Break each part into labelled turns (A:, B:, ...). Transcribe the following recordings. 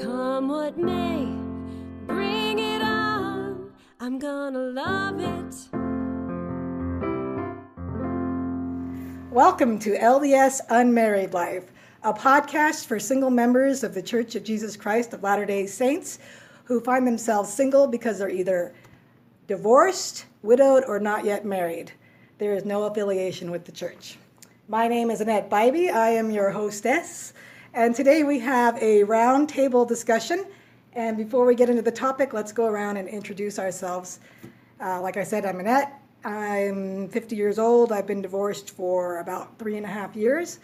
A: Come what may, bring it on. I'm gonna love it.
B: Welcome to LDS Unmarried Life, a podcast for single members of the Church of Jesus Christ of Latter-day Saints who find themselves single because they're either divorced, widowed, or not yet married. There is no affiliation with the church. My name is Annette Bybee. I am your hostess. And today we have a round table discussion. And before we get into the topic, let's go around and introduce ourselves. Like I said, I'm Annette. I'm 50 years old. I've been divorced for about 3.5 years.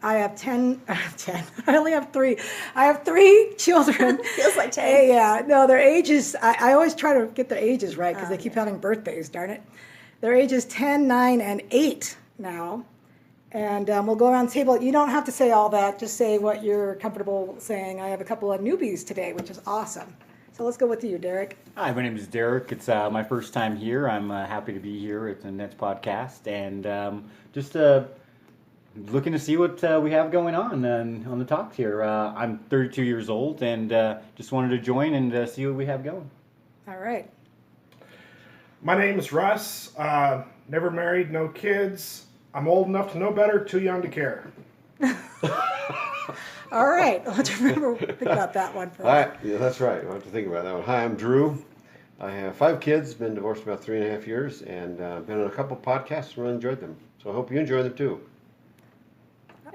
B: I have 10. I only have 3. I have 3 children.
C: Feels like 10.
B: Yeah, no, their ages, I always try to get their ages right because they keep having birthdays, darn it. Their ages 10, 9, and 8 now. And we'll go around the table. You don't have to say all that. Just say what you're comfortable saying. I have a couple of newbies today, which is awesome. So let's go with you, Derek.
D: Hi, my name is Derek. It's my first time here. I'm happy to be here at the Annette's podcast. And just looking to see what we have going on the talks here. I'm 32 years old and just wanted to join and see what we have going.
B: All right.
E: My name is Russ. Never married, no kids. I'm old enough to know better, too young to care.
B: All right. Let's think about that one for
F: Hi, yeah, that's right. I have to think about that one. Hi, I'm Drew. I have 5 kids, been divorced about 3.5 years, and been on a couple podcasts and really enjoyed them. So I hope you enjoy them too.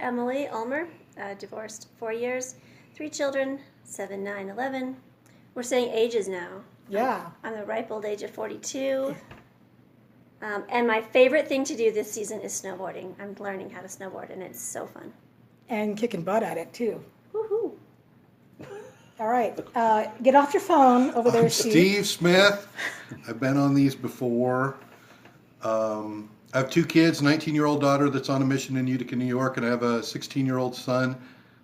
C: Emily Ulmer, divorced 4 years, 3 children, 7, 9, 11. We're saying ages now.
B: Yeah.
C: I'm the ripe old age of 42. And my favorite thing to do this season is snowboarding. I'm learning how to snowboard, and it's so fun.
B: And kicking butt at it, too.
C: Woohoo!
B: All right. Get off your phone over there,
G: Steve Smith. I've been on these before. I have 2 kids, a 19-year-old daughter that's on a mission in Utica, New York, and I have a 16-year-old son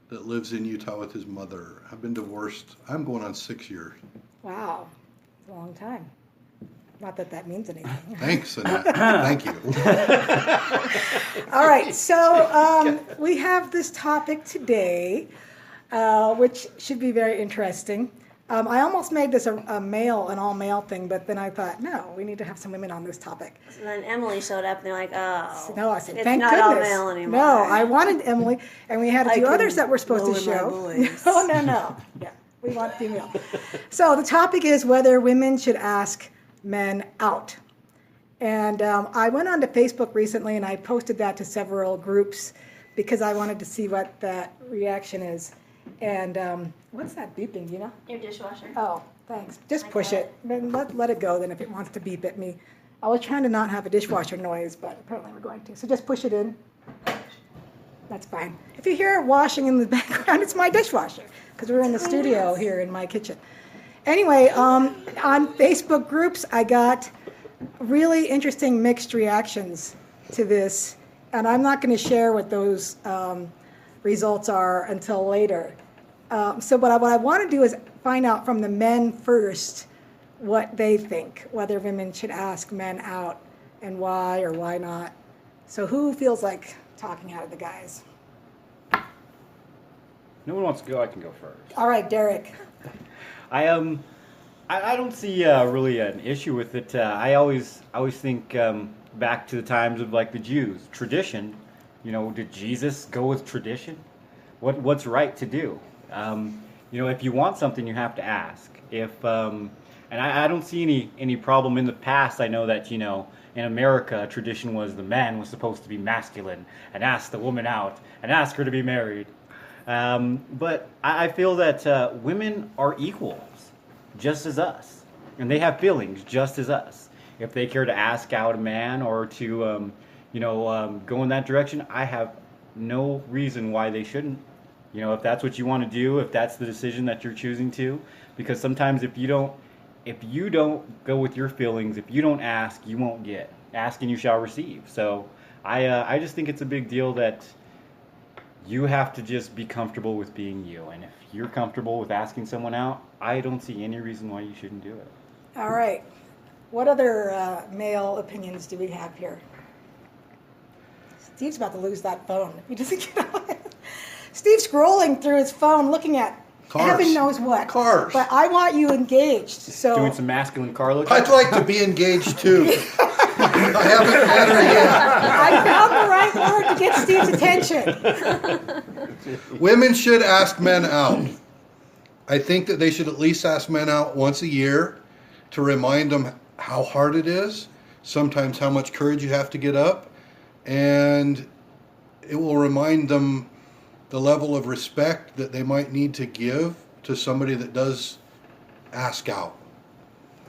G: that lives in Utah with his mother. I've been divorced. I'm going on 6 years.
B: Wow. It's a long time. Not that that means anything.
G: Thanks, Annette. Thank you.
B: All right. So we have this topic today, which should be very interesting. I almost made this an all-male thing, but then I thought, no, we need to have some women on this topic.
C: So then Emily showed up, and they're like, oh.
B: No, I said,
C: it's
B: thank
C: not
B: goodness.
C: all male anymore.
B: No, I wanted Emily, and we had a few
C: can
B: others that were supposed to
C: lower
B: show.
C: my voice.
B: No. Yeah, we want female. So the topic is whether women should ask men out. And I went onto Facebook recently, and I posted that to several groups because I wanted to see what that reaction is. And what's that beeping, do you know?
C: Your dishwasher.
B: Oh, thanks. Just push it. Then let it go then if it wants to beep at me. I was trying to not have a dishwasher noise, but apparently we're going to. So just push it in. That's fine. If you hear it washing in the background, it's my dishwasher because we're in the studio here in my kitchen. Anyway, on Facebook groups, I got really interesting mixed reactions to this, and I'm not going to share what those results are until later. So what I want to do is find out from the men first what they think, whether women should ask men out and why or why not. So who feels like talking out of the guys?
D: No one wants to go. I can go first.
B: All right, Derek.
D: I don't see really an issue with it. I always think back to the times of like the Jews. Tradition, did Jesus go with tradition? What's right to do? If you want something, you have to ask. And I don't see any problem in the past. I know that in America, tradition was the man was supposed to be masculine and ask the woman out and ask her to be married. But I feel that women are equals, just as us, and they have feelings just as us. If they care to ask out a man or to, go in that direction, I have no reason why they shouldn't. If that's what you want to do, if that's the decision that you're choosing to, because sometimes if you don't go with your feelings, if you don't ask, you won't get. Ask and you shall receive. So I just think it's a big deal that you have to just be comfortable with being you. And if you're comfortable with asking someone out, I don't see any reason why you shouldn't do it.
B: All right. What other male opinions do we have here? Steve's about to lose that phone if he doesn't get on it. Steve's scrolling through his phone looking at heaven knows what.
G: Cars.
B: But I want you engaged. So
D: Doing some masculine car looking.
G: I'd like to be engaged too. I haven't met her yet.
B: I found the right word to get Steve's attention.
G: Women should ask men out. I think that they should at least ask men out once a year to remind them how hard it is, sometimes how much courage you have to get up, and it will remind them the level of respect that they might need to give to somebody that does ask out.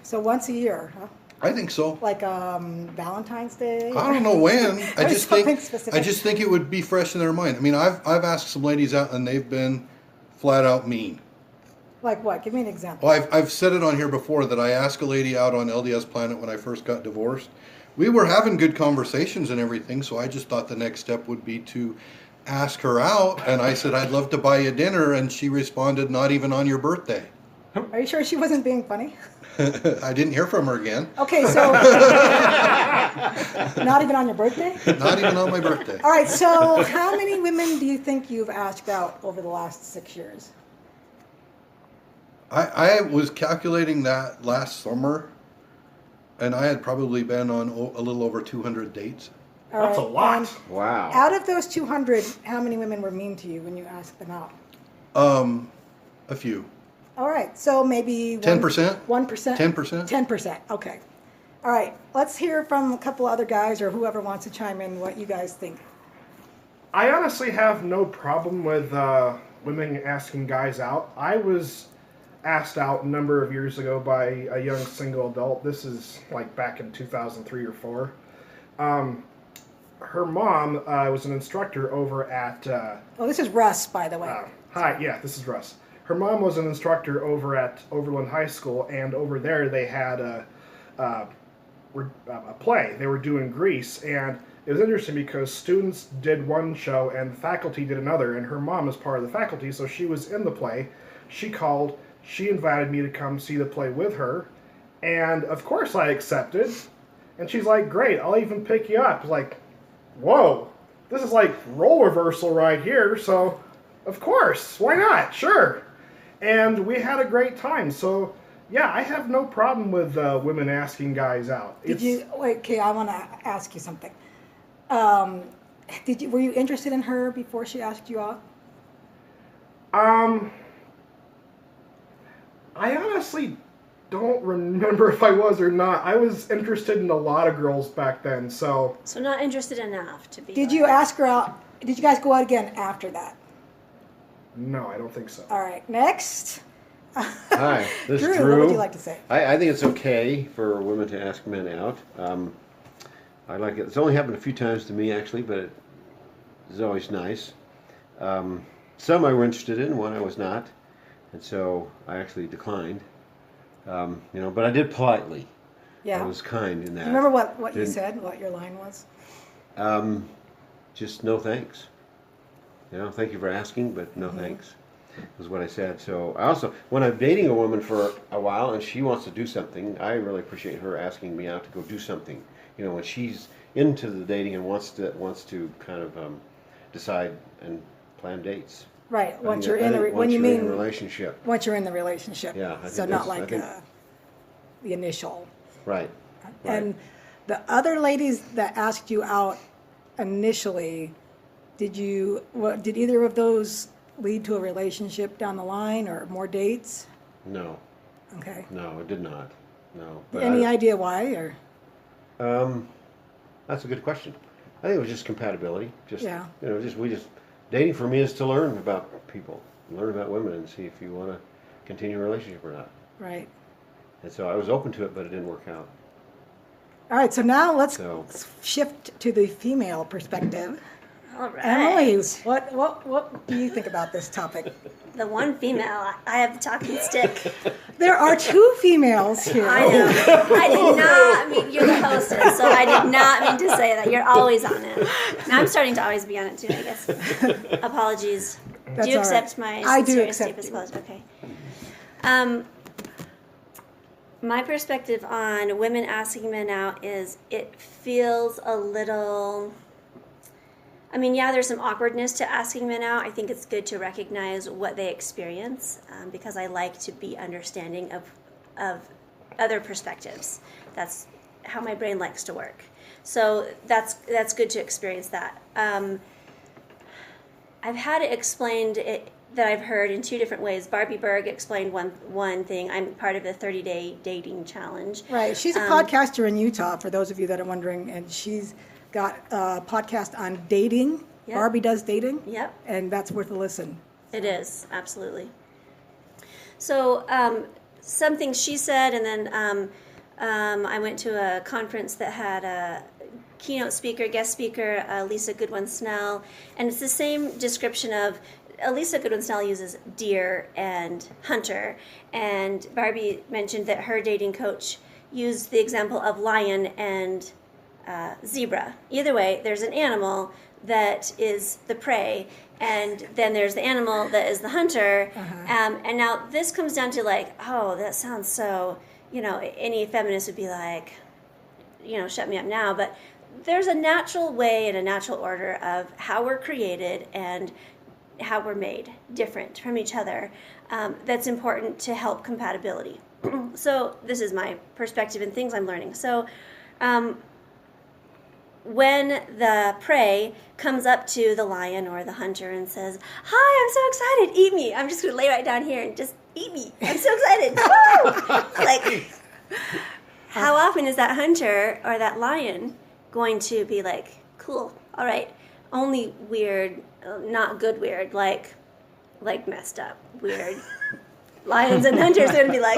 B: So once a year, huh?
G: I think so.
B: Like Valentine's Day?
G: I don't know when. I
B: Or
G: just
B: something
G: think
B: specific.
G: I just think it would be fresh in their mind. I mean, I've asked some ladies out and they've been flat out mean.
B: Like what? Give me an example.
G: Well, I've said it on here before that I asked a lady out on LDS Planet when I first got divorced. We were having good conversations and everything, so I just thought the next step would be to ask her out. And I said, I'd love to buy you dinner. And she responded, not even on your birthday.
B: Are you sure she wasn't being funny?
G: I didn't hear from her again.
B: Okay, so not even on your birthday?
G: Not even on my birthday.
B: All right, so how many women do you think you've asked out over the last 6 years?
G: I was calculating that last summer, and I had probably been on a little over 200 dates.
B: All
E: That's a
B: right,
E: lot.
B: and
F: Wow.
B: out of those 200, how many women were mean to you when you asked them out?
G: A few.
B: All right, so maybe
G: 10%?
B: 1%?
G: 10%?
B: 10%, okay. All right, let's hear from a couple other guys or whoever wants to chime in what you guys think.
E: I honestly have no problem with women asking guys out. I was asked out a number of years ago by a young single adult. This is like back in 2003 or 4. Her mom was an instructor over at...
B: Oh, this is Russ, by the way.
E: Hi, yeah, this is Russ. Her mom was an instructor over at Overland High School, and over there they had a play. They were doing Grease, and it was interesting because students did one show and faculty did another, and her mom is part of the faculty, so she was in the play. She called, she invited me to come see the play with her, and of course I accepted. And she's like, great, I'll even pick you up. Like, whoa, this is like role reversal right here, so of course, why not? Sure. And we had a great time. So, yeah, I have no problem with women asking guys out.
B: Wait, okay, I want to ask you something. Were you interested in her before she asked you out?
E: I honestly don't remember if I was or not. I was interested in a lot of girls back then, so...
C: So not interested enough to be.
B: Did you ask her out? Did you guys go out again after that?
E: No, I don't think so.
B: All right, next.
F: Hi, this
B: Drew,
F: is Drew.
B: what would you like to say?
F: I think it's okay for women to ask men out. I like it. It's only happened a few times to me, actually, but it is always nice. Some I were interested in, one I was not, and so I actually declined. But I did politely.
B: Yeah.
F: I was kind in that.
B: Do you remember what you
F: Didn't-
B: said, what your line was?
F: Just no thanks. Thank you for asking, but no thanks, was what I said. So I also, when I'm dating a woman for a while and she wants to do something, I really appreciate her asking me out to go do something. When she's into the dating and wants to kind of decide and plan dates.
B: Right,
F: I
B: once
F: think
B: you're in
F: that-
B: a when you
F: once you're in
B: mean
F: a relationship.
B: once you're in the relationship.
F: Yeah, I
B: So
F: think
B: not
F: that's- I
B: like
F: think-
B: the initial.
F: Right.
B: And the other ladies that asked you out initially, did either of those lead to a relationship down the line or more dates?
F: No,
B: Okay.
F: no, it did not. No. But
B: Any idea why or?
F: That's a good question. I think it was just compatibility.
B: Yeah.
F: Dating for me is to learn about people, learn about women, and see if you want to continue a relationship or not.
B: Right.
F: And so I was open to it, but it didn't work out.
B: All right, so now let's
F: So-
B: shift to the female perspective.
C: All right.
B: Emily, what do you think about this topic?
C: The one female. I have the talking stick.
B: There are two females here.
C: I know. I did not mean, you're the hostess, so I did not mean to say that. You're always on it. And I'm starting to always be on it too, I guess. Apologies.
B: That's
C: do you
B: all right.
C: accept my
B: I do
C: serious,
B: accept
C: deepest
B: you.
C: apology? Okay. My perspective on women asking men out is it feels a little I mean, yeah, there's some awkwardness to asking men out. I think it's good to recognize what they experience, because I like to be understanding of other perspectives. That's how my brain likes to work. So that's good to experience that. I've had it explained that I've heard in two different ways. Barbie Berg explained one thing. I'm part of the 30-day dating challenge.
B: Right. She's a podcaster in Utah, for those of you that are wondering, and she's got a podcast on dating.
C: Yep.
B: Barbie does dating.
C: Yep.
B: And that's worth a listen.
C: It is, absolutely. So something she said, and then I went to a conference that had a keynote speaker, guest speaker, Lisa Goodwin-Snell, and it's the same description of Lisa Goodwin-Snell uses deer and hunter, and Barbie mentioned that her dating coach used the example of lion and zebra. Either way, there's an animal that is the prey, and then there's the animal that is the hunter. And now this comes down to like, oh, that sounds so, any feminist would be like, shut me up now. But there's a natural way and a natural order of how we're created and how we're made different from each other, that's important to help compatibility. So this is my perspective and things I'm learning. So when the prey comes up to the lion or the hunter and says, "Hi, I'm so excited, eat me. I'm just going to lay right down here and just eat me. I'm so excited." Woo! Like, how often is that hunter or that lion going to be like, "Cool, all right, only weird, not good weird, like messed up weird." Lions and hunters are going to be like,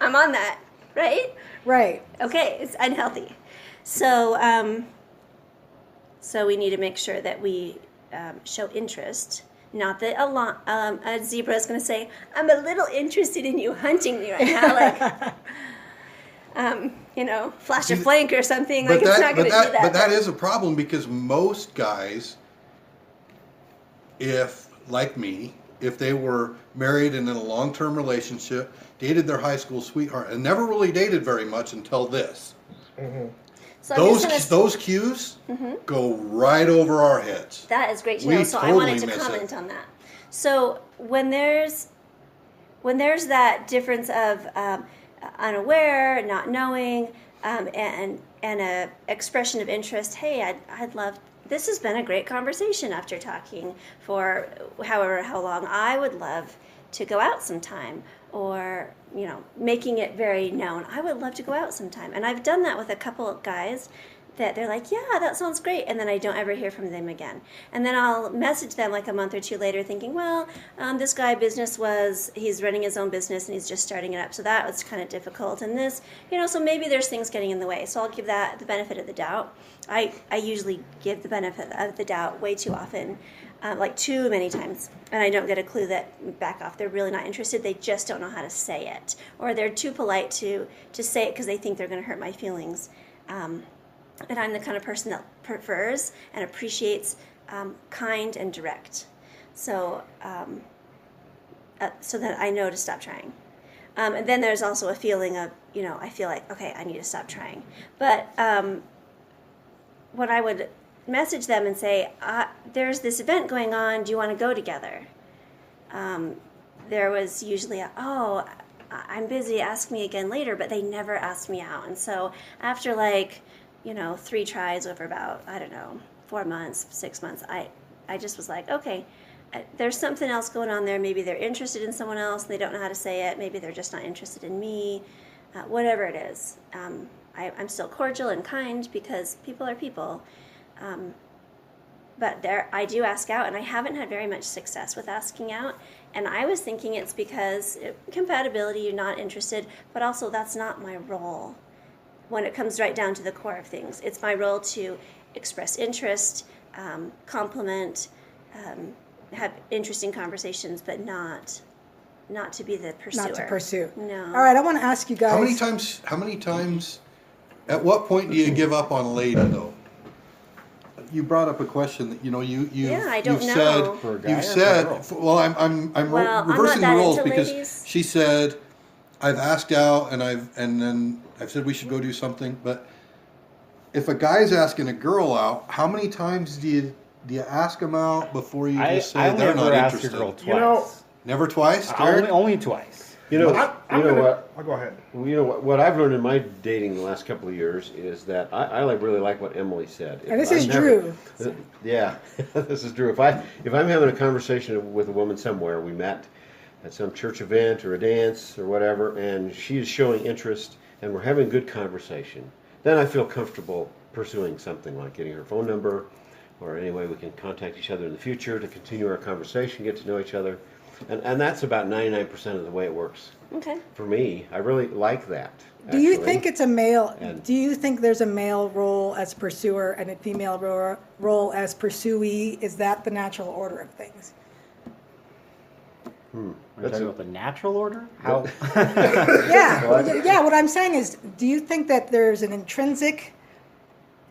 C: "I'm on that," right?
B: Right.
C: Okay, it's unhealthy. So, so we need to make sure that we show interest. Not that a zebra is going to say, "I'm a little interested in you hunting me right now," like, flash a flank or something. Like, it's not going to do that.
G: But that is a problem, because most guys, if, like me, if they were married and in a long-term relationship, dated their high school sweetheart, and never really dated very much until this.
E: Mm-hmm.
C: So
G: Those cues go right over our heads.
C: That is great to
G: We
C: know. So I
G: totally
C: wanted to
G: miss
C: comment
G: it.
C: on that. So when there's that difference of unaware, not knowing, and a expression of interest, hey, I'd love. This has been a great conversation after talking for how long. I would love to go out sometime, or making it very known. I would love to go out sometime, and I've done that with a couple of guys that they're like, "Yeah, that sounds great," and then I don't ever hear from them again. And then I'll message them like a month or two later thinking, well, this guy he's running his own business and he's just starting it up, so that was kind of difficult, and this, so maybe there's things getting in the way, so I'll give that the benefit of the doubt. I usually give the benefit of the doubt way too often, like too many times, and I don't get a clue that back off. They're really not interested. They just don't know how to say it, or they're too polite to say it because they think they're going to hurt my feelings. And I'm the kind of person that prefers and appreciates kind and direct. So so that I know to stop trying. And then there's also a feeling of, I feel like, okay, I need to stop trying. But when I would message them and say, there's this event going on, do you want to go together? There was usually I'm busy, ask me again later, but they never asked me out. And so after 3 tries over about, 4 months, 6 months, I just was like, okay, there's something else going on there. Maybe they're interested in someone else and they don't know how to say it. Maybe they're just not interested in me. Whatever it is. I'm still cordial and kind because people are people. But I do ask out, and I haven't had very much success with asking out. And I was thinking it's because compatibility, you're not interested, but also that's not my role. When it comes right down to the core of things, it's my role to express interest, compliment, have interesting conversations, but not to be the pursuer.
B: Not to pursue.
C: No.
B: All right, I want to ask you guys.
G: How many times, at what point do you give up on a lady, though? You brought up a question that,
C: I don't
G: you've
C: know.
D: For a guy
G: you've
D: or for a
G: said,
D: girl?
G: well, I'm
C: Well,
G: reversing the
C: I'm not that
G: roles,
C: into
G: because
C: ladies.
G: she said, I've asked out and then I've said we should go do something, but if a guy's asking a girl out, how many times do Do you ask them out before you
D: I
G: just say
D: only
G: they're
D: ever
G: not
D: asked a
G: interested?
D: girl twice.
E: You know,
G: Never twice,
D: only,
G: Derek?
D: only twice.
F: You know,
E: I'm
F: you know
E: gonna,
F: what?
E: I'll go ahead.
F: You know what I've learned in my dating the last couple of years is that I really like what Emily said.
B: And this
F: If
B: is
F: I'm having-
B: Drew.
F: Yeah, this is Drew. If I'm having a conversation with a woman somewhere, we met at some church event or a dance or whatever, and she is showing interest, and we're having a good conversation, then I feel comfortable pursuing something like getting her phone number, or any way we can contact each other in the future to continue our conversation, get to know each other, and that's about 99% of the way it works.
C: Okay.
F: For me, I really like that.
B: Do you
F: actually.
B: think it's a male?
F: And-
B: Do you think there's a male role as pursuer and a female role as pursuee? Is that the natural order of things?
D: Are you
F: That's
D: talking
F: a-
D: about the natural order? How?
B: Yeah, yeah. What I'm saying is, do you think that there's an intrinsic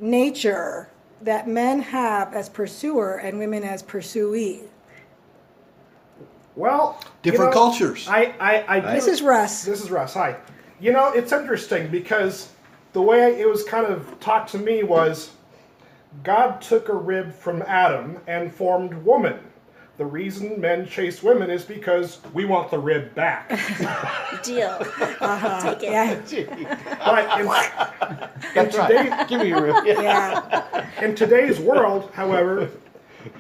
B: nature that men have as pursuer and women as pursuee?
E: Well,
G: Different cultures.
E: I do-
B: This is Russ.
E: This is Russ. Hi. You know, it's interesting because the way it was kind of taught to me was God took a rib from Adam and formed woman. The reason men chase women is because we want the rib back.
C: Deal. Take it.
B: Yeah,
E: But in today's,
F: Give me your rib.
B: yeah.
E: in today's world, however,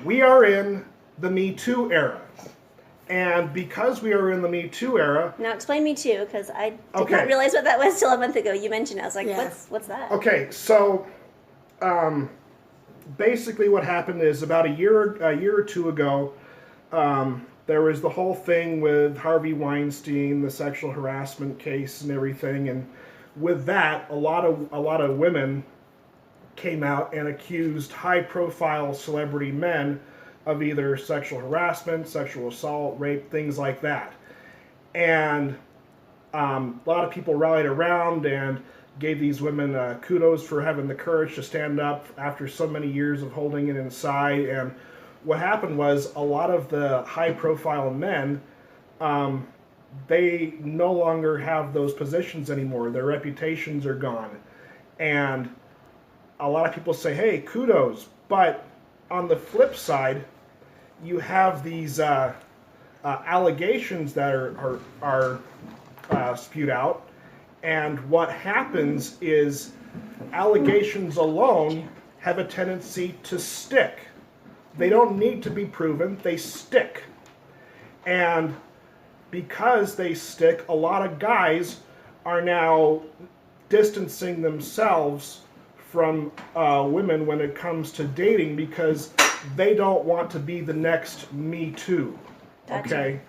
E: we are in the Me Too era. And because we are in the Me Too era,
C: Now explain Me Too, because I did
E: Okay.
C: not realize what that was till a month ago. You mentioned it. I was like,
B: Yes.
C: what's that?
E: okay, so basically what happened is about a year or two ago, there was the whole thing with Harvey Weinstein, the sexual harassment case and everything, and with that, a lot of women came out and accused high-profile celebrity men of either sexual harassment, sexual assault, rape, things like that. And a lot of people rallied around and gave these women kudos for having the courage to stand up after so many years of holding it inside. And what happened was a lot of the high-profile men, they no longer have those positions anymore. Their reputations are gone. And a lot of people say, hey, kudos. But on the flip side, you have these allegations that are spewed out. And what happens is allegations alone have a tendency to stick. They don't need to be proven, they stick. And because they stick, a lot of guys are now distancing themselves from women when it comes to dating because they don't want to be the next Me Too.
C: Gotcha.
E: Okay?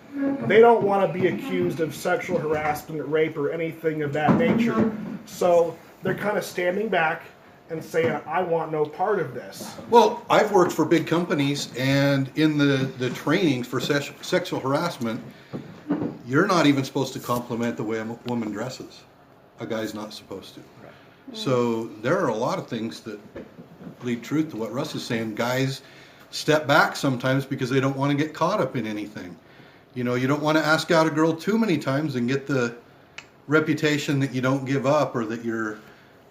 E: They don't want to be accused of sexual harassment, rape, or anything of that nature. So they're kind of standing back and saying, I want no part of this.
G: Well, I've worked for big companies, and in the trainings for sexual harassment, you're not even supposed to compliment the way a woman dresses. A guy's not supposed to. So there are a lot of things that lead truth to what Russ is saying. Guys step back sometimes because they don't want to get caught up in anything. You know, you don't want to ask out a girl too many times and get the reputation that you don't give up or that you're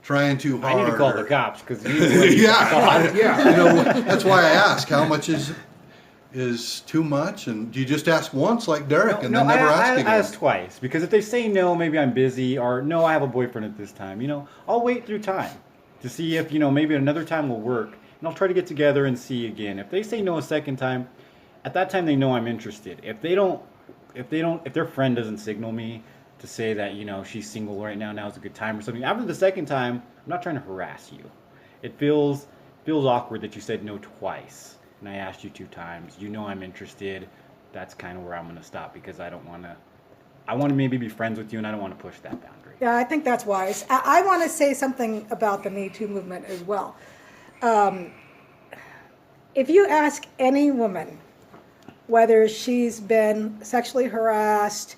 G: trying too hard.
D: I need to call
G: or-
D: the cops because
G: Yeah.
E: Yeah.
G: You know, that's why I ask, how much is too much? And do you just ask once like Derek and then never ask again?
D: I asked twice because if they say no, maybe I'm busy, or no, I have a boyfriend at this time. You know, I'll wait through time to see if maybe another time will work, and I'll try to get together and see again. If they say no a second time, at that time they know I'm interested. If their friend doesn't signal me to say that she's single right now, now's a good time or something, after the second time, I'm not trying to harass you. It feels awkward that you said no twice. And I asked you 2 times. I'm interested. That's kind of where I'm going to stop because I want to maybe be friends with you, and I don't want to push that boundary.
B: Yeah, I think that's wise. I want to say something about the Me Too movement as well. If you ask any woman whether she's been sexually harassed,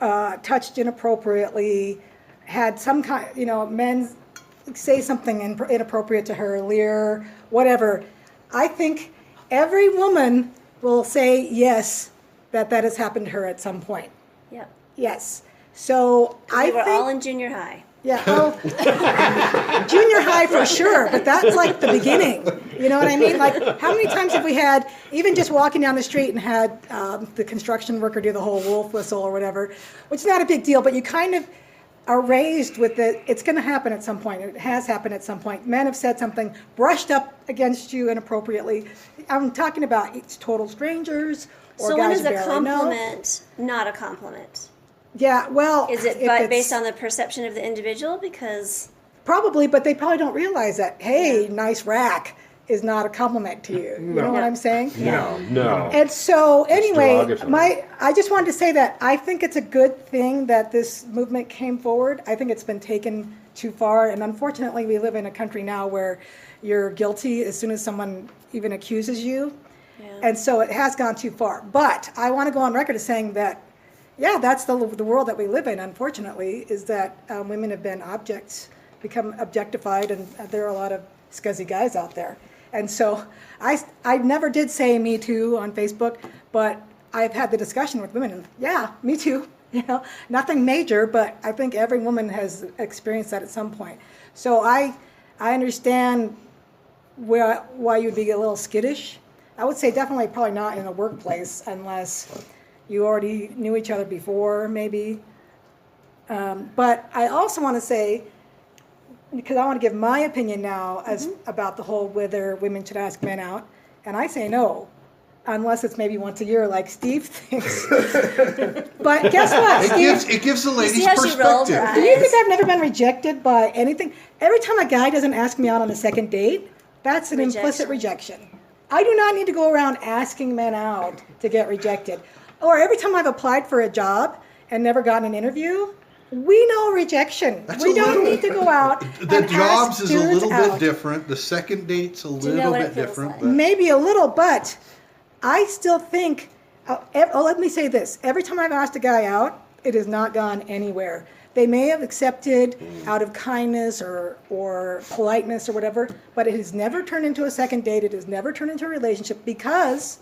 B: touched inappropriately, had some kind, men say something inappropriate to her, leer, whatever, I think every woman will say yes, that has happened to her at some point.
C: Yep.
B: Yes. So I
C: We were
B: think,
C: all in junior high.
B: yeah, oh, junior high for sure, but that's like the beginning. You know what I mean? Like, how many times have we had, even just walking down the street and had the construction worker do the whole wolf whistle or whatever, which is not a big deal, but you kind of are raised with it. It's going to happen at some point. It has happened at some point. Men have said something, brushed up against you inappropriately. I'm talking about it's total strangers or
C: So when
B: guys
C: is
B: you
C: a
B: barely know.
C: compliment not a compliment?
B: Yeah, well,
C: Is it
B: if
C: but
B: it's-
C: based on the perception of the individual? Because
B: Probably, but they probably don't realize that, hey,
C: Yeah.
B: nice rack is not a compliment to you. You know what I'm saying?
F: No.
B: And so, anyway,
F: derogatory.
B: I just wanted to say that I think it's a good thing that this movement came forward. I think it's been taken too far, and unfortunately, we live in a country now where you're guilty as soon as someone even accuses you, and so it has gone too far. But I want to go on record as saying that, yeah, that's the world that we live in. Unfortunately, is that women have been become objectified, and there are a lot of scuzzy guys out there. And so I never did say Me Too on Facebook, but I've had the discussion with women, and yeah, me too. You know, nothing major, but I think every woman has experienced that at some point. So I understand why you'd be a little skittish. I would say definitely probably not in the workplace unless you already knew each other before, maybe. But I also want to say, because I want to give my opinion now as about the whole whether women should ask men out, and I say no, unless it's maybe once a year like Steve thinks. But guess what, Steve?
G: It gives the ladies
C: how she rolls her
G: perspective.
C: eyes?
B: Do you think I've never been rejected by anything? Every time a guy doesn't ask me out on a second date, that's an implicit rejection. I do not need to go around asking men out to get rejected. Or every time I've applied for a job and never gotten an interview, we know rejection. We don't need to go out
G: The
B: and
G: jobs
B: ask
G: is a
B: dudes
G: little
B: out.
G: bit different. The second date's a
C: you
G: little
C: know what
G: bit
C: it feels
G: different.
C: like?
G: But
B: Maybe a little, but I still think, let me say this. Every time I've asked a guy out, it has not gone anywhere. They may have accepted out of kindness or politeness or whatever, but it has never turned into a second date. It has never turned into a relationship because,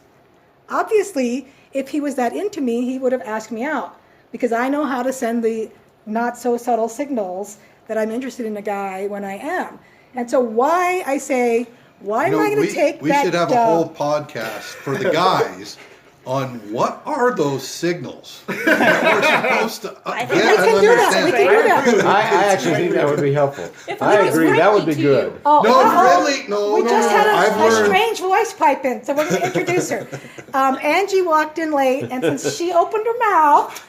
B: obviously, if he was that into me, he would have asked me out because I know how to send the not so subtle signals that I'm interested in a guy when I am. And so why I say, why am I going to take
G: we
B: that
G: should have a
B: job?
G: whole podcast for the guys on what are those signals that we're supposed to
C: I
G: get
C: think
B: We
G: and
B: can do that. We
G: understand.
B: can do that.
F: I actually think that would be helpful. I agree. That would be good.
B: Oh,
G: No,
B: uh-oh.
G: really, no,
B: We
G: no,
B: just
G: no,
B: had
G: I've
B: a
G: learned.
B: strange voice pipe in, so we're going to introduce her. Angie walked in late, and since she opened her mouth,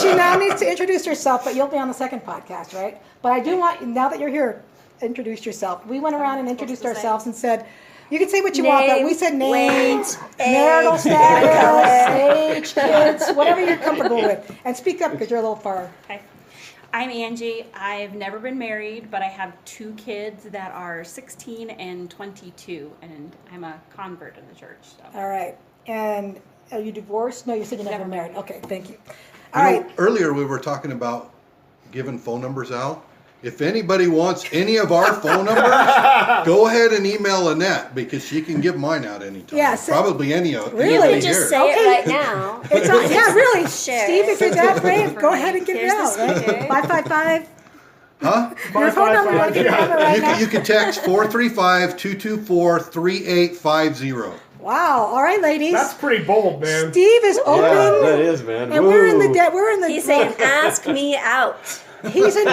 B: she now needs to introduce herself, but you'll be on the second podcast, right? But I do want, now that you're here, introduce yourself. We went around and introduced ourselves and said, you can say what you want, but we said names, marital status, age, kids, whatever you're comfortable with. And speak up because you're a little far.
H: Hi. I'm Angie. I've never been married, but I have 2 kids that are 16 and 22, and I'm a convert in the church. So.
B: All right. And are you divorced? No, you said you're never married. Okay, thank you.
G: You
B: All
G: know,
B: right.
G: earlier we were talking about giving phone numbers out. If anybody wants any of our phone numbers, go ahead and email Annette because she can give mine out anytime.
B: Yeah, so-
G: Probably any of
B: Really?
G: anybody
B: You
C: just
G: here.
C: say
B: Okay.
C: it right now.
B: It's on, yeah, really.
C: Share
B: Steve,
C: it.
B: if you're that brave, go ahead and give it
C: Here's the
B: out. Right?
C: speaker.
B: 555.
G: Huh?
B: Your phone number, you want to give your number right now?
G: You can text 435-224-3850.
B: Wow. All right, ladies.
E: That's pretty bold, man.
B: Steve is open.
F: Yeah, that is, man.
B: And we're in the
F: Woo.
B: we're in the
C: He's saying, "Ask me out."
B: He's in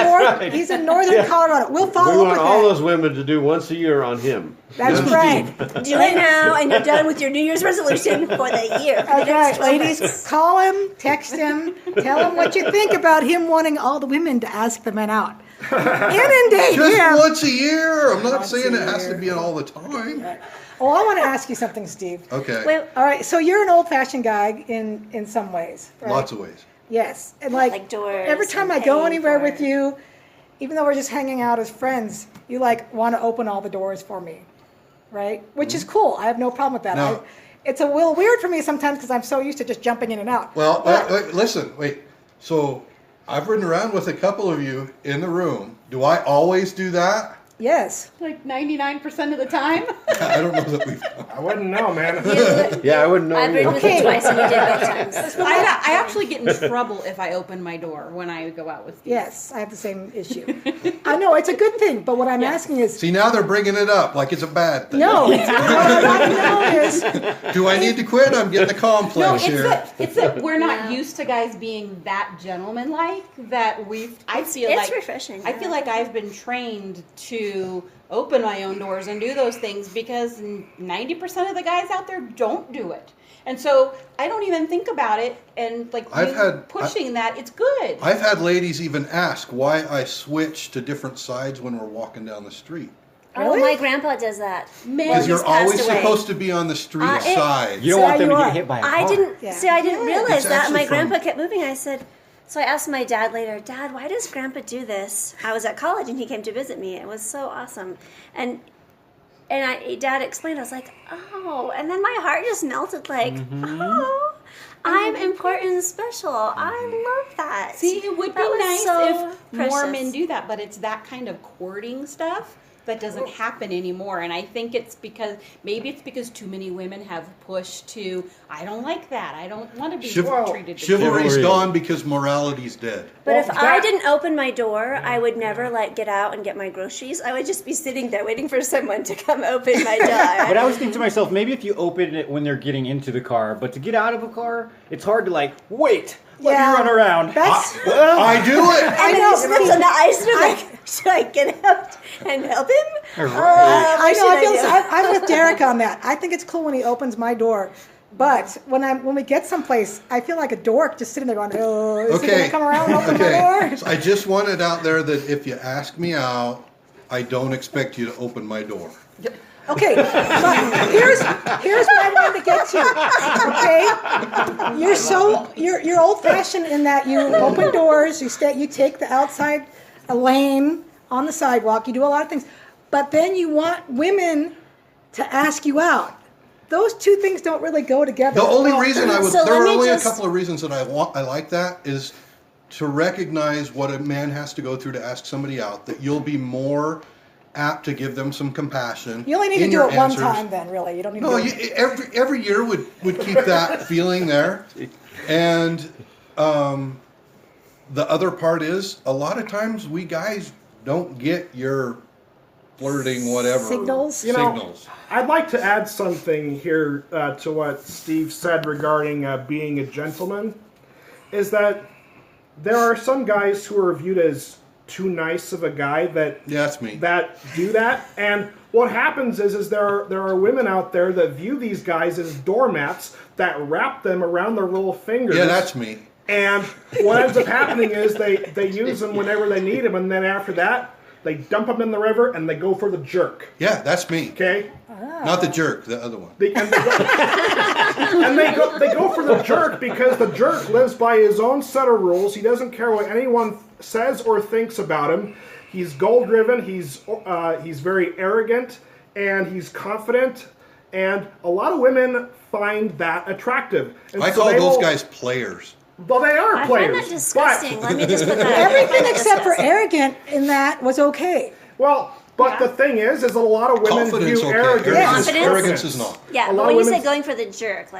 B: he's in northern Colorado. We'll
F: We
B: follow up
F: want
B: with
F: all
B: that.
F: those women to do once a year on him.
B: That's
F: Just
B: right.
C: Do it now, and you're done with your New Year's resolution for the year. For the
B: That's
C: next
B: right,
C: 12
B: ladies.
C: months.
B: Call him, text him, tell him what you think about him wanting all the women to ask the men out. Inundate
G: Just
B: him.
G: once a year. I'm not
B: Once
G: saying
B: a
G: it has to
B: year.
G: be all the time.
B: Oh, I want to ask you something, Steve.
G: Okay.
C: Wait,
B: All right, so you're an old-fashioned guy in some ways, right?
G: Lots of ways.
B: Yes, and like
C: Like doors
B: every time
C: and
B: I go
C: paying
B: anywhere
C: for
B: with
C: it.
B: you, even though we're just hanging out as friends, you like want to open all the doors for me, right? Which is cool. I have no problem with that.
G: No.
B: It's a little weird for me sometimes because I'm so used to just jumping in and out.
G: Well,
B: But-
G: listen, wait. So I've ridden around with a couple of you in the room. Do I always do that?
B: Yes.
H: Like 99% of the time.
G: I don't know that we've.
E: I wouldn't know, man.
F: Yeah, I wouldn't know.
C: I've been
F: either.
C: with you twice and you did both times.
H: I actually get in trouble if I open my door when I go out with Steve.
B: Yes, I have the same issue. I know it's a good thing, but what I'm asking is,
G: See, now they're bringing it up like it's a bad thing.
B: no. What I want to know is,
G: Do I need to quit? I'm getting the
H: No,
G: complex here.
H: it's that we're not used to guys being that gentleman-like that I feel
C: It's
H: like
C: refreshing.
H: I feel like I've been trained to open my own doors and do those things because 90% of the guys out there don't do it. And so I don't even think about it, and like pushing that, it's good.
G: I've had ladies even ask why I switch to different sides when we're walking down the street.
C: Oh, my grandpa does that.
G: Because you're always supposed to be on the street side.
D: You don't want them to get hit by a car.
C: I didn't realize
G: It's
C: that. My
G: actually
C: grandpa kept moving. So I asked my dad later, Dad, why does Grandpa do this? I was at college and he came to visit me. It was so awesome. And Dad explained. I was like, oh. And then my heart just melted. Like, oh, I'm important and special. I love that.
H: See, it would be
C: That was
H: nice
C: so
H: if more
C: precious.
H: men do that, but it's that kind of courting stuff that doesn't happen anymore. And I think it's because too many women have pushed to, I don't like that. I don't want to be treated this way.
G: Chivalry's gone because morality's dead.
C: But if I didn't open my door, I would never get out and get my groceries. I would just be sitting there waiting for someone to come open my door.
D: But I was thinking to myself, maybe if you open it when they're getting into the car, but to get out of a car, it's hard to wait. Let me run around.
G: I do it.
C: I know. So now I just should I get out and help him?
B: I know. I'm with Derek on that. I think it's cool when he opens my door. But when we get someplace, I feel like a dork just sitting there going, "Oh, is he gonna come around and open my door?"
G: So I just want it out there that if you ask me out, I don't expect you to open my door.
B: Okay, but here's what I wanted to get to. Okay, you're old fashioned in that you open doors, you take the outside lane on the sidewalk, you do a lot of things, but then you want women to ask you out. Those two things don't really go together.
G: The only reason there are only
C: just-
G: a couple of reasons that I like that is to recognize what a man has to go through to ask somebody out. That you'll be more apt to give them some compassion.
B: You only need to
G: in
B: do
G: your
B: it one
G: answers.
B: time, then. Really, you don't need to.
G: No,
B: do it.
G: every year would keep that feeling there, and the other part is a lot of times we guys don't get your flirting whatever
B: Signals?
G: signals.
E: I'd like to add something here to what Steve said regarding being a gentleman, is that there are some guys who are viewed as too nice of a guy that
G: that's me.
E: that do that, and what happens is there are women out there that view these guys as doormats that wrap them around their little fingers.
G: Yeah, that's me.
E: And what ends up happening is they use them whenever they need them, and then after that they dump them in the river and they go for the jerk.
G: Yeah, that's me.
E: Okay.
G: Not the jerk, the other one.
E: They go for the jerk because the jerk lives by his own set of rules. He doesn't care what anyone says or thinks about him. He's goal-driven. He's very arrogant, and he's confident. And a lot of women find that attractive. And
G: I
E: so
G: call
E: they
G: those
E: will-
G: guys players.
E: Well, they are
C: I
E: players.
C: find that disgusting. Let me just put that.
B: Everything except for arrogant in that was okay.
E: But the thing is that a lot of women
G: Confidence,
E: view
G: okay.
E: arrogance.
G: Arrogance is not.
C: Yeah,
E: A lot
C: but
E: of
C: when you say
E: women-
C: going for the jerk,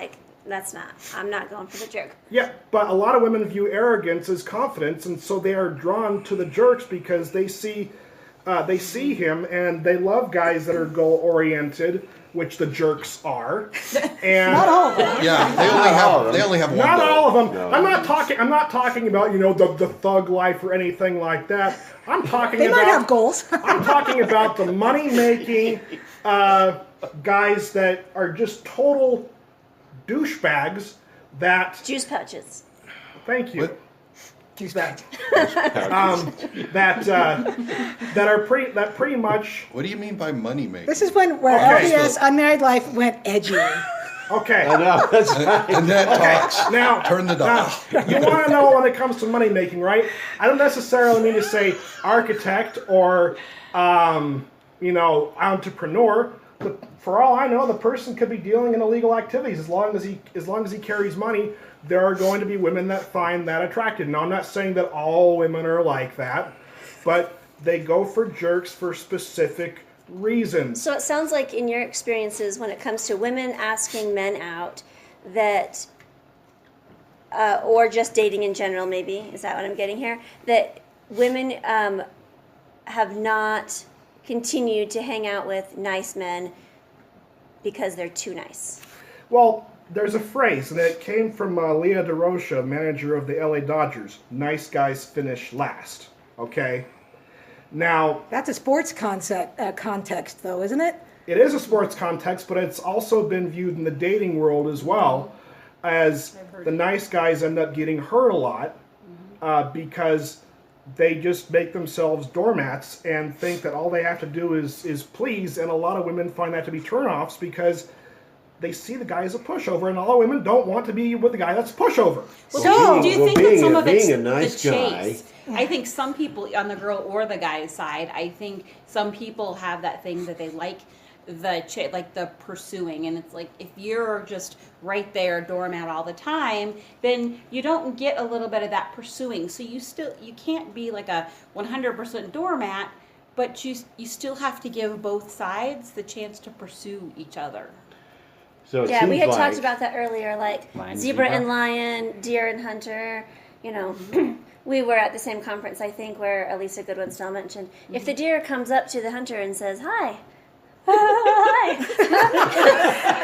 C: that's not. I'm not going for the jerk.
E: Yeah, but a lot of women view arrogance as confidence, and so they are drawn to the jerks because they see him and they love guys that are goal oriented, which the jerks are. And
B: Not all of them.
G: Yeah, they only have one.
E: not
G: goal.
E: all of them. No. I'm not talking about the thug life or anything like that. I'm talking
B: They
E: about
B: might have goals.
E: I'm talking about the money making guys that are just total douchebags that.
C: Juice pouches.
E: Thank you.
G: What?
B: Juice bag.
E: That pretty much.
G: What do you mean by money making?
B: This is where LDS Unmarried Life went edgy.
E: Okay.
F: I know. That's right.
G: Annette talks.
E: Now,
G: Turn the dial.
E: you want to know when it comes to money making, right? I don't necessarily mean to say architect or, entrepreneur. For all I know, the person could be dealing in illegal activities. As long as he carries money, there are going to be women that find that attractive. Now, I'm not saying that all women are like that, but they go for jerks for specific reasons.
C: So it sounds like in your experiences when it comes to women asking men out that, or just dating in general maybe, is that what I'm getting here? That women have not continued to hang out with nice men because they're too nice.
E: Well, there's a phrase, and it came from Leah DeRocha, manager of the LA Dodgers. Nice guys finish last. Okay? Now...
B: That's a sports context, though, isn't it?
E: It is a sports context, but it's also been viewed in the dating world as well, as the nice guys end up getting hurt a lot because they just make themselves doormats and think that all they have to do is please, and a lot of women find that to be turnoffs because they see the guy as a pushover, and all women don't want to be with the guy that's a pushover.
H: So, do you think that some of it's
F: being a nice
H: the
F: guy?
H: chase? I think some people on the girl or the guy's side, I think some people have that thing that they like the pursuing, and it's like if you're just right there doormat all the time, then you don't get a little bit of that pursuing. So you can't be like a 100% doormat, but you still have to give both sides the chance to pursue each other.
F: So it
C: Yeah, we had
F: seems
C: talked
F: like-
C: about that earlier, like
D: Lion,
C: zebra
D: zebra.
C: and lion, deer and hunter, you know. We were at the same conference, I think, where Elisa Goodwin-Stall mentioned, if the deer comes up to the hunter and says, hi, hi.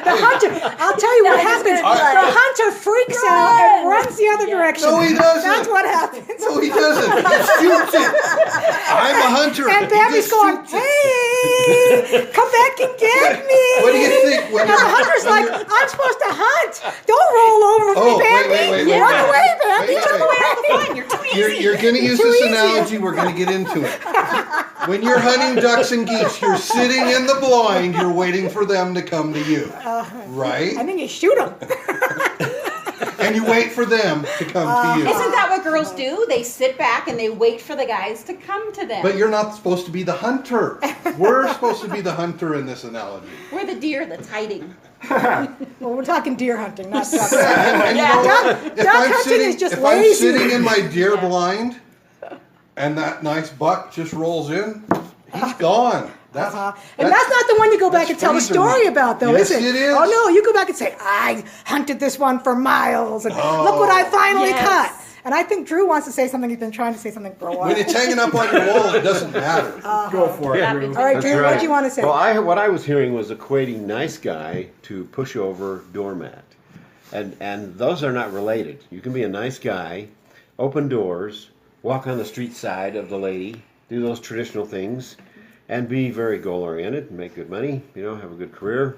B: The hunter, I'll tell you what happens. The hunter freaks out and runs the other direction.
G: No, he doesn't.
B: That's what happens.
G: No, he doesn't. He shoots it. I'm a hunter.
B: And
G: He
B: Bammy's
G: just
B: going,
G: shoots it.
B: hey, come back and get me.
G: What do you think when
B: And the
G: you're-
B: hunter's
G: when
B: like,
G: you're-
B: I'm supposed to hunt. Don't roll over with
G: Oh,
B: me, Bambi.
G: wait,
B: Run away, Bambi.
G: Wait,
B: Run
G: wait.
B: away.
H: Fine, you're too easy.
G: You're going to use
B: Too
G: this
B: easy.
G: analogy. We're going to get into it. When you're hunting ducks and geese, you're sitting in the blind. You're waiting for them to come to you, right?
B: And then you shoot him.
G: And you wait for them to come to you.
H: Isn't that what girls do? They sit back and they wait for the guys to come to them.
G: But you're not supposed to be the hunter. We're supposed to be the hunter in this analogy.
H: We're the deer that's hiding.
B: Well, we're talking deer hunting, not duck
G: And you know what?
B: Duck hunting is just
G: if
B: lazy.
G: I'm sitting in my deer blind and that nice buck just rolls in, he's gone. That's,
B: And that's not the one you go back
G: that's
B: and tell the
G: freezing
B: story
G: me.
B: about, though,
G: Yes,
B: is it?
G: it is.
B: Oh, no, you go back and say, I hunted this one for miles, and look what I finally
H: Yes.
B: caught. And I think Drew wants to say something. He's been trying to say something for a while.
G: When it's hanging up on your wall, it doesn't matter.
E: Go for it,
D: Yeah.
E: Drew.
B: All right,
F: That's
B: Drew,
F: right.
B: what do you want to say?
F: Well, what I was hearing was equating nice guy to pushover doormat. And those are not related. You can be a nice guy, open doors, walk on the street side of the lady, do those traditional things, and be very goal-oriented and make good money, have a good career.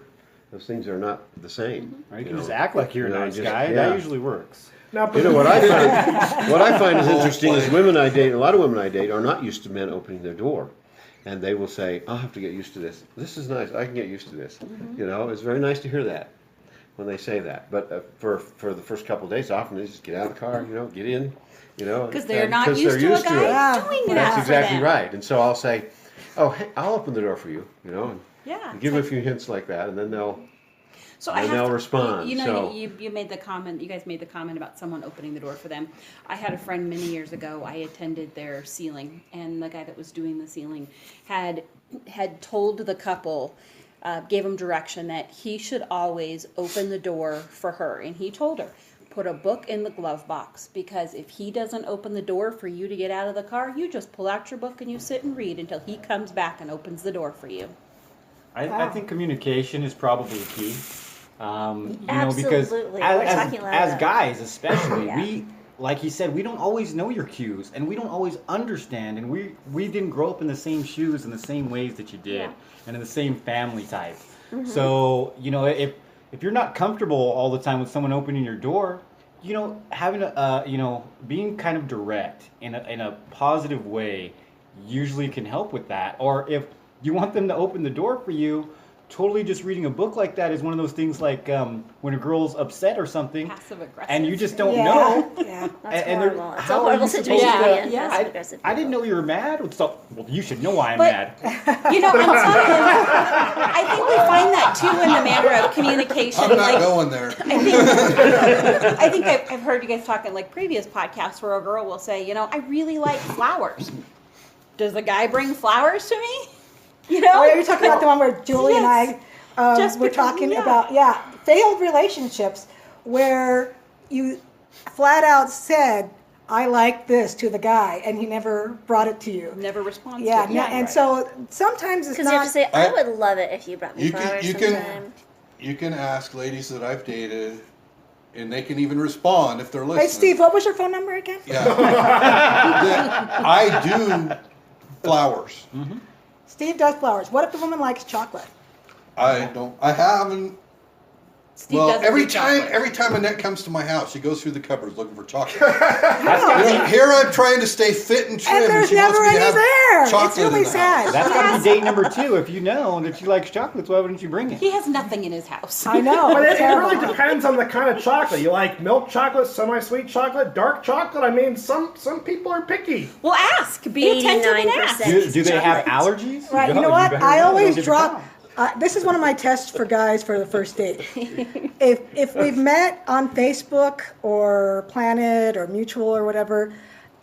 F: Those things are not the same.
D: Or you can just act like you're a nice guy.
F: yeah.
D: That usually works.
E: Now,
F: What I find is interesting is women I date, a lot of women I date are not used to men opening their door. And they will say, I'll have to get used to this. This is nice. I can get used to this. It's very nice to hear that when they say that. But for the first couple of days, often they just get out of the car, get in,
H: Because they're
F: and-
H: not
F: 'cause
H: used
F: they're
H: to a guy
B: Yeah.
H: doing that.
F: That's
H: for
F: exactly
H: them.
F: right. And so I'll say, oh, hey, I'll open the door for you, and
H: Yeah.
F: give them a few hints like that, and then they'll
H: So
F: And they'll respond, so-
H: You made the comment. You guys made the comment about someone opening the door for them. I had a friend many years ago. I attended their ceiling, and the guy that was doing the ceiling had told the couple, gave him direction that he should always open the door for her, and he told her, put a book in the glove box, because if he doesn't open the door for you to get out of the car, you just pull out your book and you sit and read until he comes back and opens the door for you.
D: I think communication is probably key. Because
C: Absolutely. We're talking about
D: as
C: that.
D: guys especially,
C: Yeah.
D: we, like he said, we don't always know your cues, and we don't always understand, and we didn't grow up in the same shoes in the same ways that you did,
C: Yeah.
D: and in the same family type. So if you're not comfortable all the time with someone opening your door, having being kind of direct in a positive way usually can help with that. Or if you want them to open the door for you, totally just reading a book like that is one of those things like when a girl's upset or something
H: Passive aggressive.
D: and you just don't
B: Yeah.
D: know.
B: Yeah.
C: That's
D: and they're-
C: horrible. It's a
D: how are
C: horrible
D: you supposed
C: situation to
H: to-
C: be in.
H: Yeah.
C: Passive aggressive
D: I didn't
C: people.
D: know you were mad. So, well, you should know why I'm
H: But-
D: mad.
H: And I think we find that too in the matter of communication.
G: I'm not going there.
H: I think I've heard you guys talk in like previous podcasts where a girl will say, I really like flowers. Does the guy bring flowers to me?
B: Oh, you're talking about the one where Julie and I
H: Just
B: were
H: because-
B: talking
H: yeah.
B: about, failed relationships where you flat out said, I like this to the guy, and he never brought it to you.
H: Never responds
B: Yeah,
H: to it.
B: no, and so sometimes it's
C: Because you have
B: not.
C: to say, I would love it if you brought me
G: You can-
C: flowers
G: you can-
C: sometime.
G: You can ask ladies that I've dated, and they can even respond if they're listening.
B: Wait, Steve, what was your phone number again?
G: Yeah. That I do flowers.
B: Steve does flowers. What if the woman likes chocolate?
G: I don't. I haven't.
H: Steve
G: Well,
H: doesn't
G: every
H: do
G: time
H: chocolate.
G: Annette comes to my house, she goes through the cupboards looking for chocolate. Here I'm trying to stay fit and trim,
B: And there's
G: she wants
B: never
G: me to
B: any
G: have
B: there. It's
G: chocolate in
B: really
G: the
B: sad.
G: house.
D: That's got to be date number 2. If you know that she likes chocolates, why wouldn't you bring it?
H: He has nothing in his house.
B: I know.
E: But
B: it's
E: it
B: terrible.
E: really depends on the kind of chocolate. You like milk chocolate, semi-sweet chocolate, dark chocolate? I mean, some people are picky.
H: Well, ask. Be attentive and
C: 89%.
H: ask.
D: Do they have
C: Chocolate.
D: allergies?
B: Right, you know
D: You
B: what?
D: better
B: I
D: know,
B: always
D: don't get
B: drop.
D: caught.
B: This is one of my tests for guys for the first date. If we've met on Facebook or Planet or Mutual or whatever,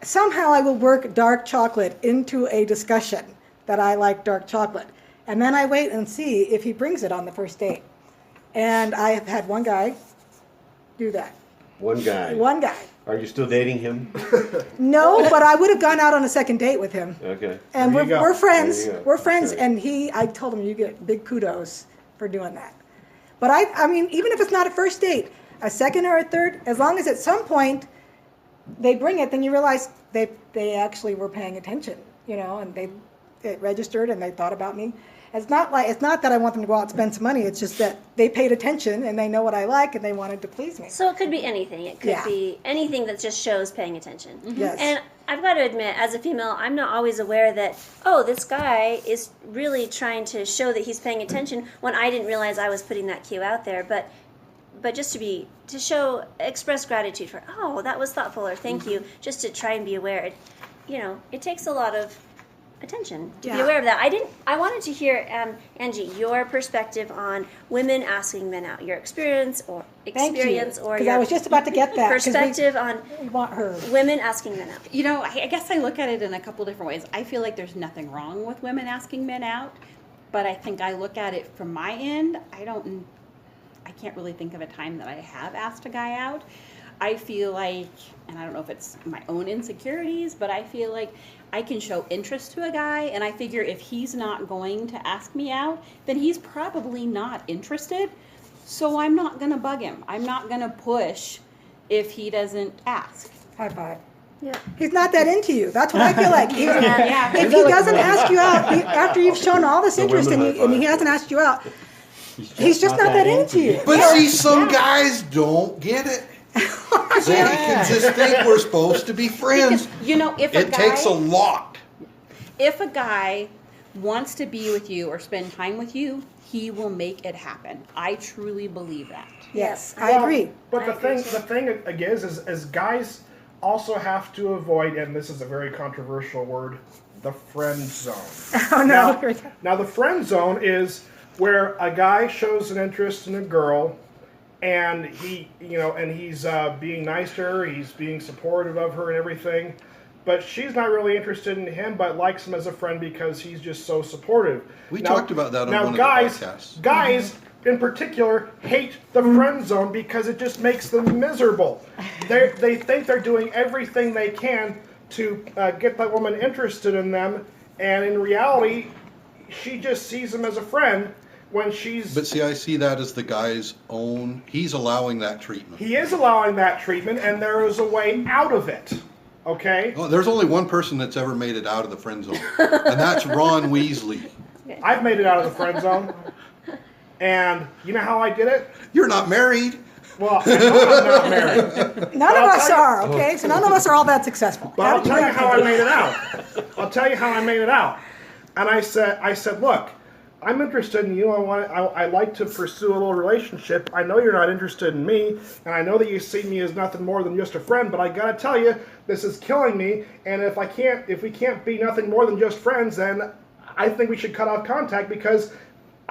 B: somehow I will work dark chocolate into a discussion that I like dark chocolate, and then I wait and see if he brings it on the first date. And I have had one guy do that.
F: One guy.
B: One guy.
F: Are you still dating him?
B: No, but I would have gone out on a second date with him.
F: Okay.
B: And
E: There you go.
B: we're friends.
F: There you go.
B: We're friends,
F: Okay.
B: and I told him you get big kudos for doing that. But I mean, even if it's not a first date, a second or a third, as long as at some point they bring it, then you realize they actually were paying attention, and it registered and they thought about me. It's not that I want them to go out and spend some money. It's just that they paid attention and they know what I like and they wanted to please me.
C: So it could be anything. It could
B: Yeah.
C: be anything that just shows paying attention.
B: Yes.
C: And I've got to admit, as a female, I'm not always aware that, oh, this guy is really trying to show that he's paying attention when I didn't realize I was putting that cue out there. But just express gratitude for, oh, that was thoughtful, or thank you, just to try and be aware. It takes a lot of attention to be
B: Yeah.
C: aware of that. I wanted to hear, Angie, your perspective on women asking men out, your experience or
B: Thank you.
C: or
B: Because
C: your
B: I was just about to get that. 'cause
C: perspective on
B: we want her.
C: women asking men out.
H: I guess I look at it in a couple different ways. I feel like there's nothing wrong with women asking men out, but I think I look at it from my end. I can't really think of a time that I have asked a guy out. I feel like, and I don't know if it's my own insecurities, but I feel like I can show interest to a guy, and I figure if he's not going to ask me out, then he's probably not interested. So I'm not going to bug him. I'm not going to push if he doesn't ask.
B: High five.
C: Yeah.
B: He's not that into you. That's what I feel like.
H: Yeah.
B: If he doesn't ask you out after you've shown all this interest and he hasn't asked you out, he's just not that into you.
G: But see, some guys don't get it. They can just think we're supposed to be friends.
H: Because, if
G: It takes a lot.
H: If a guy wants to be with you or spend time with you, he will make it happen. I truly believe that.
B: Yes, I agree.
E: But
C: I
E: the
C: agree
E: thing again is guys also have to avoid, and this is a very controversial word, the friend zone.
B: Oh no.
E: Now the friend zone is where a guy shows an interest in a girl, and he's being nice to her, he's being supportive of her and everything, but she's not really interested in him, but likes him as a friend because he's just so supportive.
G: We talked about that on one of the
E: guys,
G: podcasts.
E: Guys, in particular, hate the friend zone because it just makes them miserable. They think they're doing everything they can to get that woman interested in them, and in reality, she just sees him as a friend when she's...
G: But see, I see that as the guy's own. He's allowing that treatment.
E: He is allowing that treatment, and there is a way out of it. Okay?
G: Well, there's only one person that's ever made it out of the friend zone, and that's Ron Weasley.
E: I've made it out of the friend zone. And you know how I did it?
G: You're not married.
E: Well, I know I'm not married.
B: None of us are, okay? So none of us are all that successful.
E: But I'll tell you how I made it out. I'll tell you how I made it out. And I said, look, I'm interested in you. I like to pursue a little relationship. I know you're not interested in me, and I know that you see me as nothing more than just a friend. But I gotta tell you, this is killing me. And if we can't be nothing more than just friends, then I think we should cut off contact because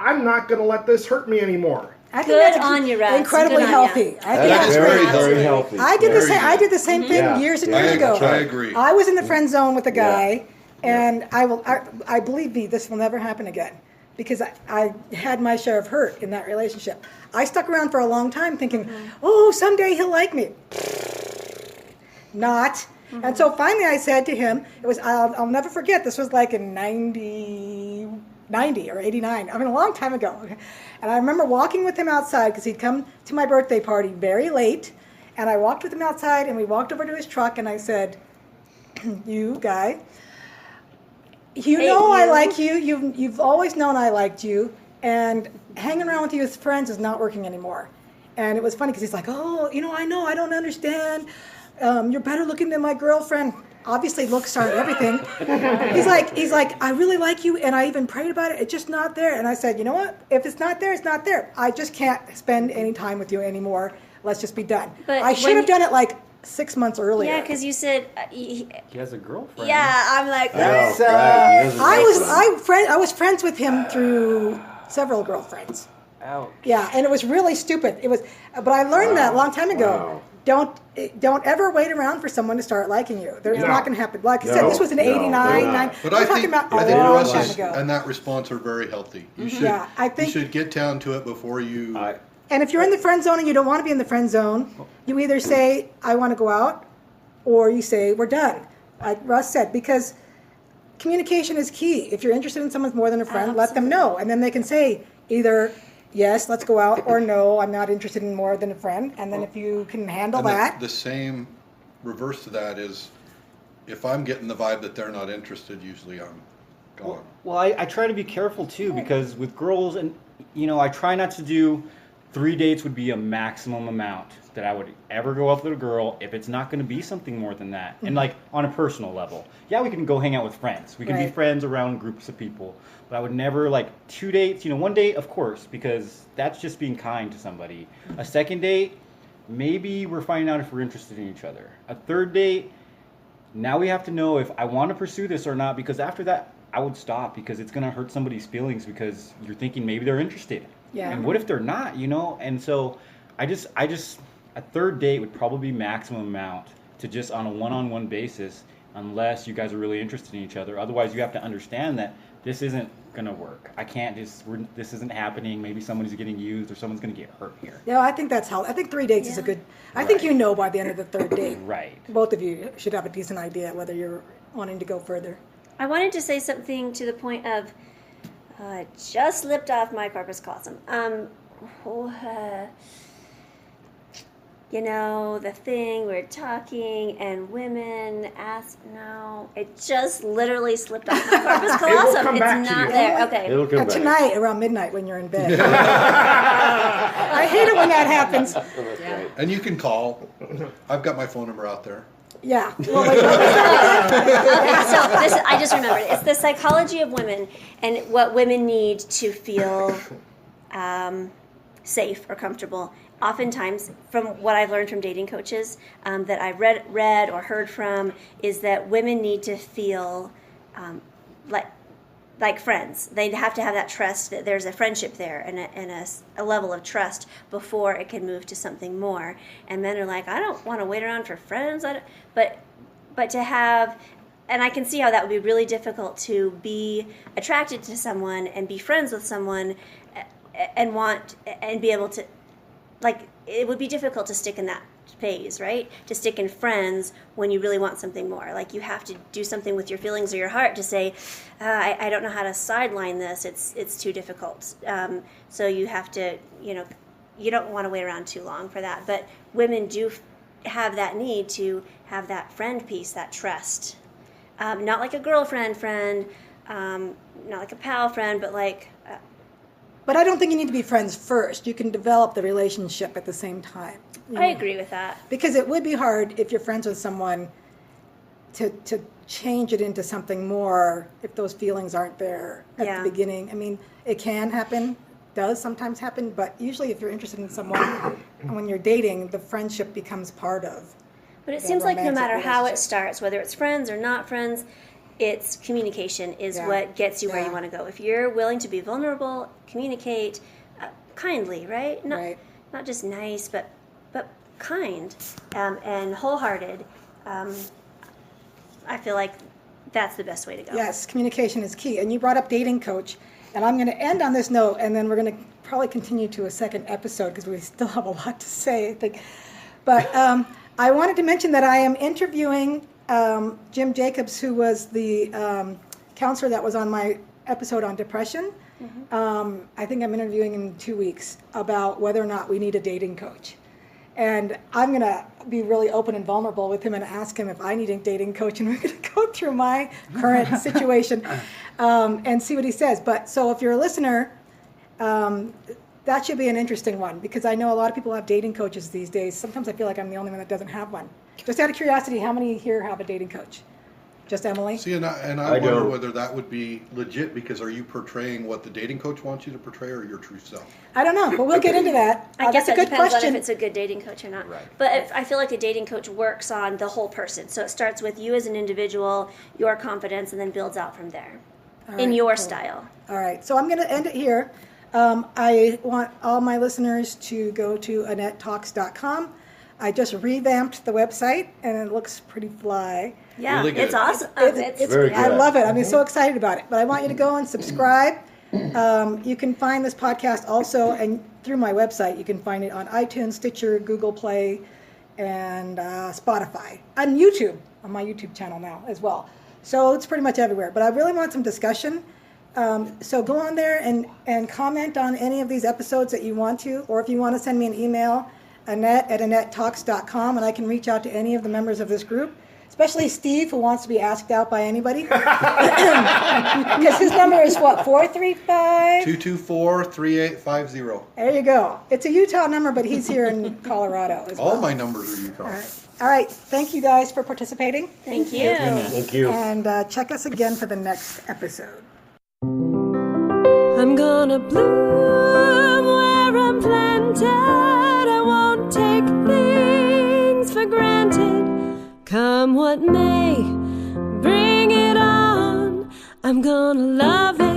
E: I'm not gonna let this hurt me anymore.
B: I think
C: Good
B: that's
C: on you, Russ.
B: incredibly
C: Good on
B: healthy.
C: ya.
B: I think
F: That's
B: that's
F: very,
B: great.
F: very healthy.
B: I did the
G: Very
B: same.
G: good.
B: I did the same thing
F: Yeah.
B: years and
F: Yeah,
B: years ago.
F: that's right.
G: I agree.
B: I was in the friend zone with a guy, And I believe me, this will never happen again. Because I had my share of hurt in that relationship. I stuck around for a long time thinking, oh, someday he'll like me. Not. And so finally I said to him, I'll never forget, this was like in 90 or 89, I mean a long time ago. And I remember walking with him outside because he'd come to my birthday party very late. And I walked with him outside and we walked over to his truck and I said, you guy, I like you. You've always known I liked you. And hanging around with you as friends is not working anymore. And it was funny because he's like, oh, I know, I don't understand. You're better looking than my girlfriend. Obviously, looks aren't everything. He's like, I really like you, and I even prayed about it. It's just not there. And I said, you know what? If it's not there, it's not there. I just can't spend any time with you anymore. Let's just be done. But I should have done it like 6 months earlier.
C: Yeah, because you said
D: he has a girlfriend.
C: Yeah, I'm like,
F: Right.
B: I was friends with him through several girlfriends.
D: Ouch.
B: Yeah, and it was really stupid. But I learned that a long time ago.
F: Wow.
B: Don't ever wait around for someone to start liking you. It's not going to happen. Like I said, this was in
F: No,
B: 89,
F: no.
B: 9.
G: But
B: We're
G: I
B: talking
G: think
B: about a long time ago.
G: and that response are very healthy. You should,
B: Yeah, I think-
G: you should get down to it before you.
B: And if you're in the friend zone and you don't want to be in the friend zone, you either say, I want to go out, or you say, we're done. Like Russ said, because communication is key. If you're interested in someone more than a friend, let them know. And then they can say either, yes, let's go out, or no, I'm not interested in more than a friend. And then if you can handle
G: And
B: that.
G: the same reverse to that is, if I'm getting the vibe that they're not interested, usually I'm gone.
D: Well, I try to be careful too, because with girls, and I try not to do 3 dates would be a maximum amount that I would ever go up with a girl if it's not going to be something more than that. And like on a personal level, yeah, we can go hang out with friends. We can be friends around groups of people, but I would never 2 dates. 1 date, of course, because that's just being kind to somebody. A second date, maybe we're finding out if we're interested in each other. A third date, now we have to know if I want to pursue this or not, because after that, I would stop, because it's going to hurt somebody's feelings because you're thinking maybe they're interested.
B: Yeah.
D: And what if they're not, And so I just a third date would probably be maximum amount to just on a one-on-one basis, unless you guys are really interested in each other. Otherwise, you have to understand that this isn't going to work. This isn't happening. Maybe somebody's getting used or someone's going to get hurt here.
B: Yeah, I think that's how. I think 3 dates is a good. I think by the end of the third date.
D: Right.
B: Both of you should have a decent idea whether you're wanting to go further.
C: I wanted to say something to the point of, it just slipped off my corpus callosum. The thing, we're talking, and women ask, no, it just literally slipped off my corpus callosum.
E: come
C: It's
E: back to
C: not
E: you.
C: there. Okay.
F: It'll come back.
B: Tonight, around midnight when you're in bed. I hate it when that happens.
G: And you can call. I've got my phone number out there.
B: Yeah.
C: So I just remembered. It's the psychology of women and what women need to feel safe or comfortable. Oftentimes, from what I've learned from dating coaches that I've read or heard from, is that women need to feel like friends. They have to have that trust that there's a friendship there and a level of trust before it can move to something more. And men are like, I don't want to wait around for friends. But to have, and I can see how that would be really difficult to be attracted to someone and be friends with someone and be able to, it would be difficult to stick in that phase, right? To stick in friends when you really want something more. Like, you have to do something with your feelings or your heart to say, I don't know how to sideline this. It's too difficult. So you have to, you don't want to wait around too long for that. But women do have that need to have that friend piece, that trust. Not like a girlfriend friend, not like a pal friend, but
B: But I don't think you need to be friends first. You can develop the relationship at the same time.
C: I agree with that.
B: Because it would be hard if you're friends with someone to change it into something more if those feelings aren't there at the beginning. I mean, it can happen, does sometimes happen, but usually if you're interested in someone and when you're dating, the friendship becomes part of.
C: But it seems like no matter how it starts, whether it's friends or not friends, it's communication is what gets you where you want to go. If you're willing to be vulnerable, communicate kindly, right? Not just nice, but kind and wholehearted. I feel like that's the best way to go.
B: Yes, communication is key. And you brought up dating coach. And I'm going to end on this note, and then we're going to probably continue to a second episode because we still have a lot to say, I think. But I wanted to mention that I am interviewing Jim Jacobs, who was the counselor that was on my episode on depression. I think I'm interviewing him in 2 weeks about whether or not we need a dating coach. And I'm going to be really open and vulnerable with him and ask him if I need a dating coach. And we're going to go through my current situation and see what he says. But so if you're a listener, that should be an interesting one, because I know a lot of people have dating coaches these days. Sometimes I feel like I'm the only one that doesn't have one. Just out of curiosity, how many here have a dating coach? Just Emily?
G: See, and I wonder whether that would be legit, because are you portraying what the dating coach wants you to portray or your true self?
B: I don't know, but we'll get into that.
C: I guess
B: that's a
C: it
B: good
C: depends
B: question.
C: on if it's a good dating coach or not.
D: Right.
C: But I feel like a dating coach works on the whole person. So it starts with you as an individual, your confidence, and then builds out from there in your style.
B: All right, so I'm going to end it here. I want all my listeners to go to AnnetteTalks.com. I just revamped the website, and it looks pretty fly.
C: Yeah,
G: Really good.
C: it's awesome.
B: It's
F: Very
B: I
F: good.
B: love it. I'm so excited about it. But I want you to go and subscribe. You can find this podcast also, and through my website, you can find it on iTunes, Stitcher, Google Play, and Spotify, and YouTube, on my YouTube channel now as well. So it's pretty much everywhere. But I really want some discussion. So go on there and comment on any of these episodes that you want to, or if you want to send me an email, Annette@AnnetteTalks.com, and I can reach out to any of the members of this group, especially Steve, who wants to be asked out by anybody. Because his number is what, 435?
G: 224-3850.
B: There you go. It's a Utah number, but he's here in Colorado as well.
G: All my numbers are Utah.
B: All right. Thank you guys for participating.
C: Thank you.
F: Thank you.
B: And check us again for the next episode.
A: I'm gonna bloom where I'm planted. I won't take things for granted. Come what may, bring it on. I'm gonna love it.